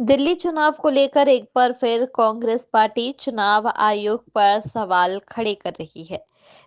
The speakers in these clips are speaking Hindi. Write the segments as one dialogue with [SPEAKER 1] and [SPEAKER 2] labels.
[SPEAKER 1] दिल्ली चुनाव को लेकर एक बार फिर कांग्रेस पार्टी चुनाव आयोग पर सवाल खड़े कर रही है,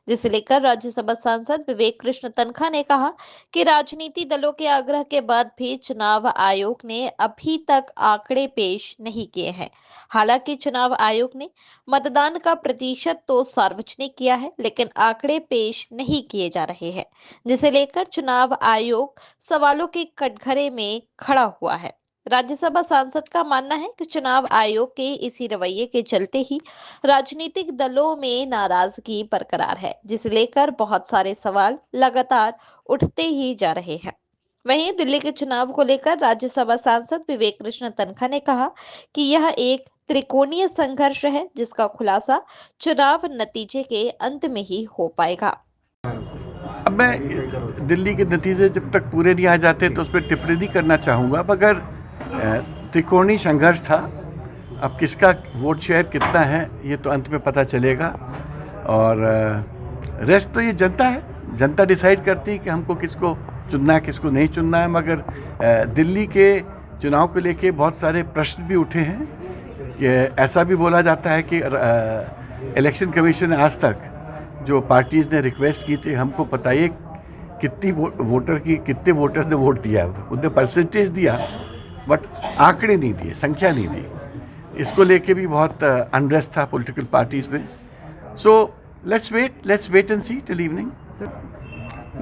[SPEAKER 1] जिसे लेकर राज्यसभा सांसद विवेक कृष्ण तन्खा ने कहा कि राजनीति दलों के आग्रह के बाद भी चुनाव आयोग ने अभी तक आंकड़े पेश नहीं किए हैं। हालांकि चुनाव आयोग ने मतदान का प्रतिशत तो सार्वजनिक किया है, लेकिन आंकड़े पेश नहीं किए जा रहे हैं, जिसे लेकर चुनाव आयोग सवालों के कटघरे में खड़ा हुआ है। राज्यसभा सांसद का मानना है कि चुनाव आयोग के इसी रवैये के चलते ही राजनीतिक दलों में नाराजगी बरकरार है, जिसे लेकर बहुत सारे सवाल लगातार उठते ही जा रहे हैं। वहीं दिल्ली के चुनाव को लेकर राज्यसभा सांसद विवेक कृष्ण तन्खा ने कहा कि यह एक त्रिकोणीय संघर्ष है, जिसका खुलासा चुनाव नतीजे के अंत में ही हो पाएगा।
[SPEAKER 2] अब मैं दिल्ली के नतीजे जब तक पूरे नहीं आ जाते तो उस पर टिप्पणी नहीं करना चाहूँगा, मगर त्रिकोणीय संघर्ष था। अब किसका वोट शेयर कितना है ये तो अंत में पता चलेगा, और रेस्ट तो ये जनता है, जनता डिसाइड करती है कि हमको किसको चुनना है किसको नहीं चुनना है। मगर दिल्ली के चुनाव को लेके बहुत सारे प्रश्न भी उठे हैं कि ऐसा भी बोला जाता है कि इलेक्शन कमीशन ने आज तक जो पार्टीज़ ने रिक्वेस्ट की थी हमको बताइए कितने वोटर्स ने वोट दिया, उनने परसेंटेज दिया बट आंकड़े नहीं दिए, संख्या नहीं दी। इसको लेके भी बहुत अनरेस्ट था पॉलिटिकल पार्टीज़ में। So let's wait and see till evening.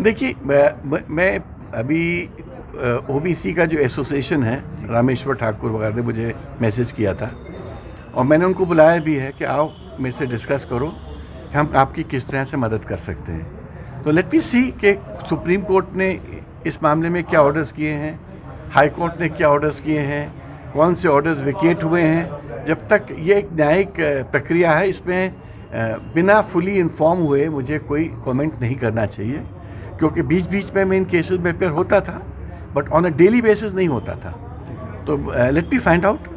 [SPEAKER 2] देखिए, मैं अभी ओबीसी का जो एसोसिएशन है, रामेश्वर ठाकुर वगैरह ने मुझे मैसेज किया था और मैंने उनको बुलाया भी है कि आओ मेरे से डिस्कस करो कि हम आपकी किस तरह से मदद कर सकते हैं। तो लेट मी सी कि सुप्रीम कोर्ट ने इस मामले में क्या ऑर्डर्स किए हैं, हाई कोर्ट ने क्या ऑर्डर्स किए हैं, कौन से ऑर्डर्स विकेट हुए हैं। जब तक ये एक न्यायिक प्रक्रिया है, इसमें बिना फुली इन्फॉर्म हुए मुझे कोई कमेंट नहीं करना चाहिए, क्योंकि बीच बीच में मैं इन केसेस में अपेयर होता था but on a daily basis नहीं होता था। तो लेट मी फाइंड आउट